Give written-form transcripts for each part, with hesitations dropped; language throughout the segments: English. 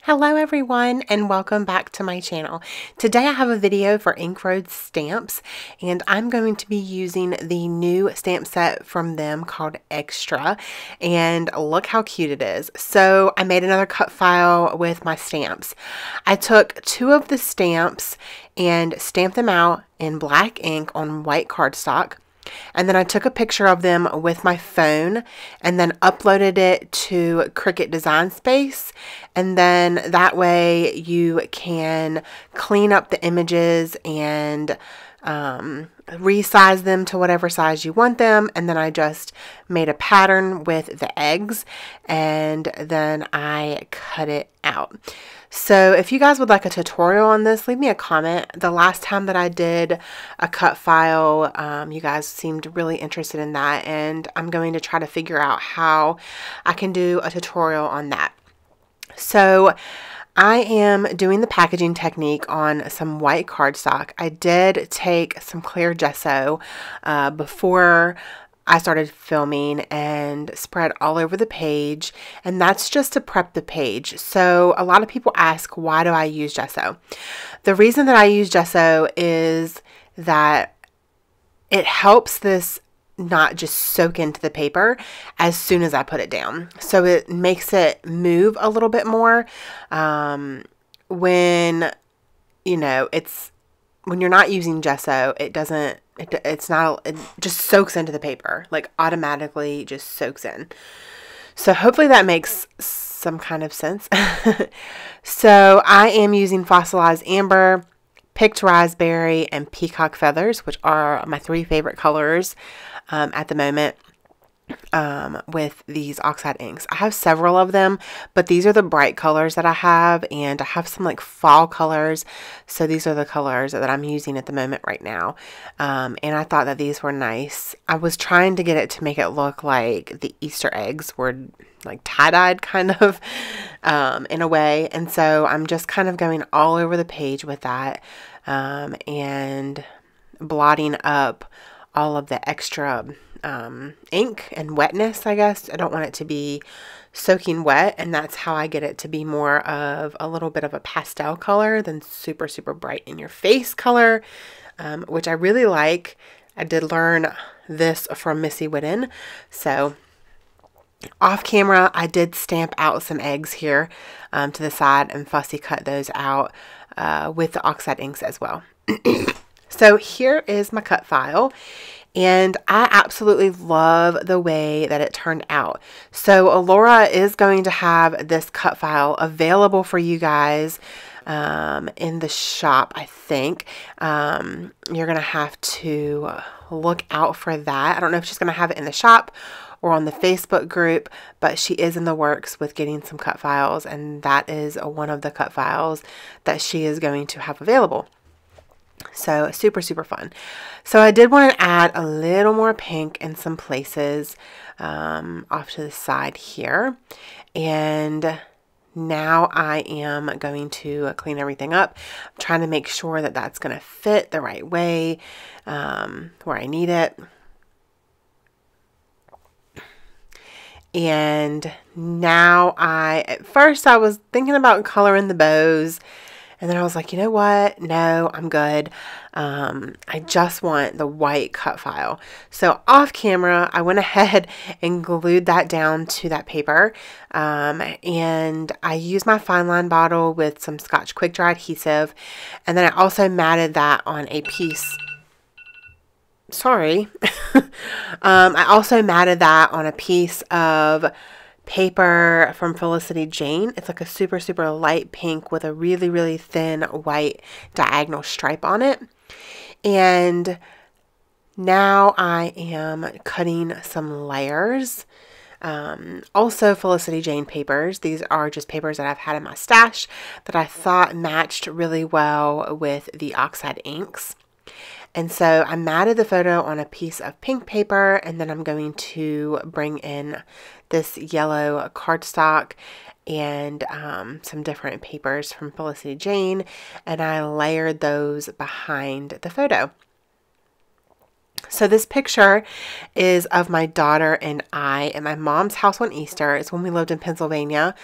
Hello everyone and welcome back to my channel. Today I have a video for Ink Road stamps and I'm going to be using the new stamp set from them called Extra, and look how cute it is. So I made another cut file with my stamps. I took two of the stamps and stamped them out in black ink on white cardstock. And then I took a picture of them with my phone and then uploaded it to Cricut Design Space. And then that way you can clean up the images and resize them to whatever size you want them. And then I just made a pattern with the eggs and then I cut it out. So if you guys would like a tutorial on this, leave me a comment. The last time that I did a cut file, you guys seemed really interested in that, and I'm going to try to figure out how I can do a tutorial on that. So I am doing the packaging technique on some white cardstock. I did take some clear gesso before I started filming and spread all over the page, and that's just to prep the page. So a lot of people ask, why do I use gesso? The reason that I use gesso is that it helps this not just soak into the paper as soon as I put it down. So it makes it move a little bit more when, you know, when you're not using gesso, it just soaks into the paper, like automatically just soaks in. So hopefully that makes some kind of sense. So I am using Fossilized Amber, Picked Raspberry, and Peacock Feathers, which are my three favorite colors at the moment. With these oxide inks. I have several of them, but these are the bright colors that I have, and I have some like fall colors, so these are the colors that I'm using at the moment right now. And I thought that these were nice. I was trying to get it to make it look like the Easter eggs were like tie-dyed kind of in a way, and so I'm just kind of going all over the page with that and blotting up all of the extra ink and wetness, I guess. I don't want it to be soaking wet, and that's how I get it to be more of a little bit of a pastel color than super, super bright in your face color, which I really like. I did learn this from Missy Whitten. So off camera, I did stamp out some eggs here to the side and fussy cut those out with the oxide inks as well. So here is my cut file. And I absolutely love the way that it turned out. So Alora is going to have this cut file available for you guys in the shop, I think. You're going to have to look out for that. I don't know if she's going to have it in the shop or on the Facebook group, but she is in the works with getting some cut files, and that is one of the cut files that she is going to have available. So super, super fun. So I did want to add a little more pink in some places off to the side here. And now I am going to clean everything up. I'm trying to make sure that that's going to fit the right way where I need it. And now at first I was thinking about coloring the bows. And then I was like, you know what? No, I'm good. I just want the white cut file. So off camera, I went ahead and glued that down to that paper. And I used my fine line bottle with some Scotch Quick Dry adhesive. And then I also matted that on a piece. Sorry. I also matted that on a piece of paper from Felicity Jane. It's like a super, super light pink with a really, really thin white diagonal stripe on it. And now I am cutting some layers. Also Felicity Jane papers. These are just papers that I've had in my stash that I thought matched really well with the oxide inks. And so I matted the photo on a piece of pink paper, and then I'm going to bring in this yellow cardstock and some different papers from Felicity Jane, and I layered those behind the photo. So this picture is of my daughter and I at my mom's house on Easter. It's when we lived in Pennsylvania.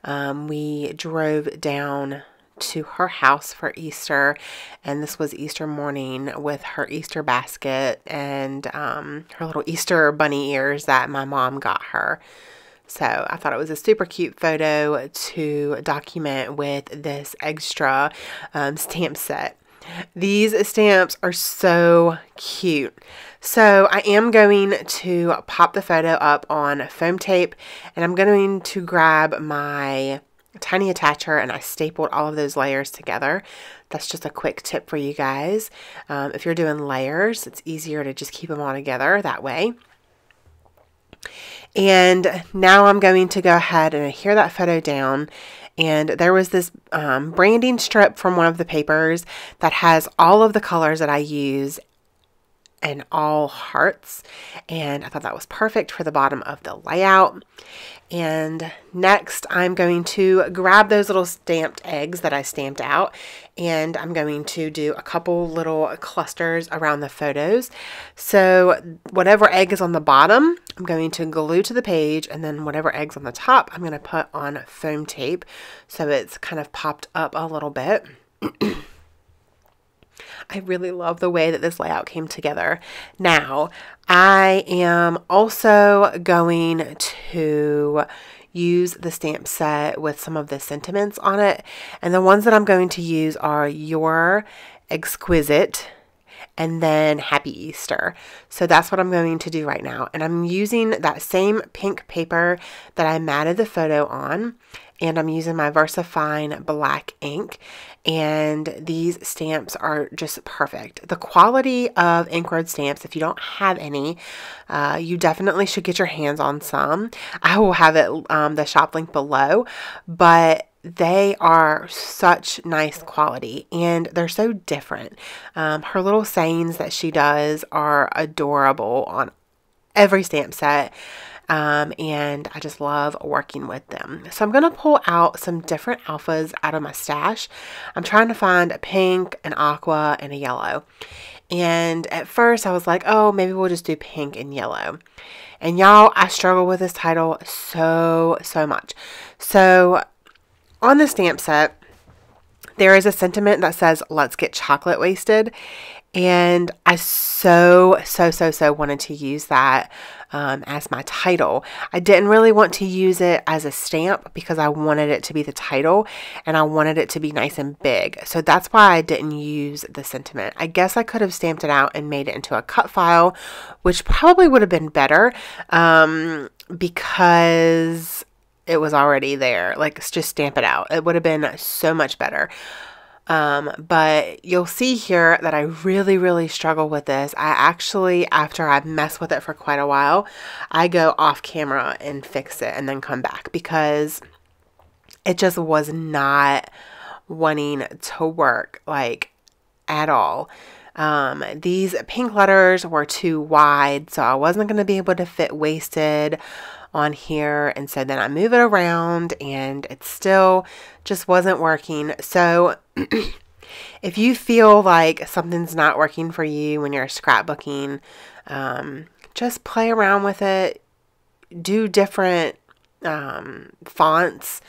We drove down to her house for Easter, and this was Easter morning with her Easter basket and her little Easter bunny ears that my mom got her. So I thought it was a super cute photo to document with this extra stamp set. These stamps are so cute. So I am going to pop the photo up on foam tape, and I'm going to grab my tiny attacher, and I stapled all of those layers together. That's just a quick tip for you guys. If you're doing layers, it's easier to just keep them all together that way. And now I'm going to go ahead and adhere that photo down. And there was this branding strip from one of the papers that has all of the colors that I use and all hearts. And I thought that was perfect for the bottom of the layout. And next I'm going to grab those little stamped eggs that I stamped out, and I'm going to do a couple little clusters around the photos. So whatever egg is on the bottom, I'm going to glue to the page, and then whatever egg's on the top, I'm going to put on foam tape so it's kind of popped up a little bit. I really love the way that this layout came together. Now, I am also going to use the stamp set with some of the sentiments on it. And the ones that I'm going to use are You're Exquisite and then Happy Easter. So that's what I'm going to do right now. And I'm using that same pink paper that I matted the photo on. And I'm using my VersaFine black ink, and these stamps are just perfect. The quality of Inkroad stamps, if you don't have any, you definitely should get your hands on some. I will have it the shop link below, but they are such nice quality, and they're so different. Her little sayings that she does are adorable on every stamp set. And I just love working with them. So I'm going to pull out some different alphas out of my stash. I'm trying to find a pink, an aqua, and a yellow. And at first I was like, oh, maybe we'll just do pink and yellow. And y'all, I struggle with this title so much. So on the stamp set, there is a sentiment that says, let's get chocolate wasted. And I so wanted to use that as my title. I didn't really want to use it as a stamp because I wanted it to be the title and I wanted it to be nice and big. So that's why I didn't use the sentiment. I guess I could have stamped it out and made it into a cut file, which probably would have been better because it was already there. Like, just stamp it out. It would have been so much better. But you'll see here that I really struggle with this. I actually, after I mess with it for quite a while, I go off camera and fix it and then come back because it just was not wanting to work, like, at all. These pink letters were too wide, so I wasn't going to be able to fit wasted on here, and so then I move it around and it still just wasn't working. So if you feel like something's not working for you when you're scrapbooking, just play around with it, do different fonts,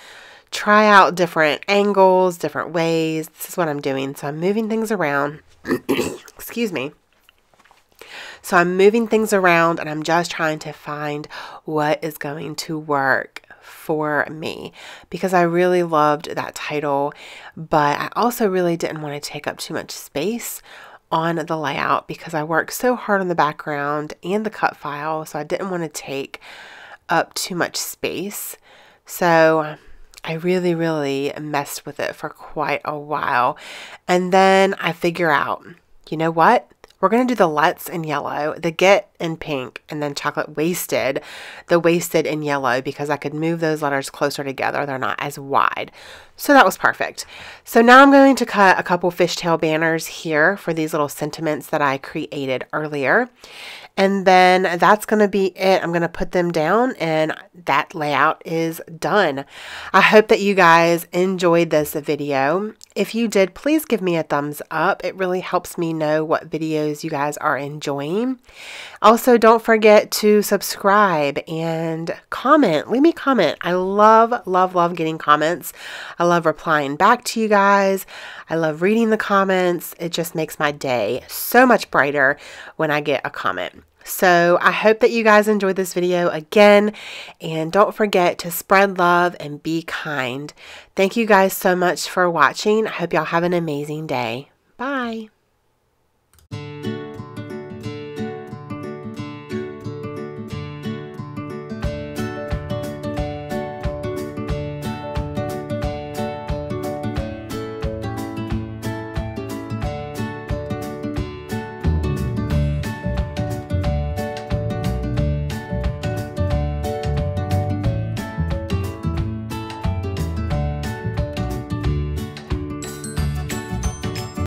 try out different angles, different ways. This is what I'm doing. So I'm moving things around. Excuse me. So I'm moving things around and I'm just trying to find what is going to work for me because I really loved that title, but I also really didn't want to take up too much space on the layout because I worked so hard on the background and the cut file, so I didn't want to take up too much space. So I really messed with it for quite a while, and then I figure out, you know what? We're going to do the Let's in yellow. The Get in pink and then chocolate wasted, the wasted in yellow, because I could move those letters closer together. They're not as wide. So that was perfect. So now I'm going to cut a couple fishtail banners here for these little sentiments that I created earlier. And then that's going to be it. I'm going to put them down and that layout is done. I hope that you guys enjoyed this video. If you did, please give me a thumbs up. It really helps me know what videos you guys are enjoying. Also, don't forget to subscribe and comment. Leave me a comment. I love, love, love getting comments. I love replying back to you guys. I love reading the comments. It just makes my day so much brighter when I get a comment. So I hope that you guys enjoyed this video again, and don't forget to spread love and be kind. Thank you guys so much for watching. I hope y'all have an amazing day. Bye.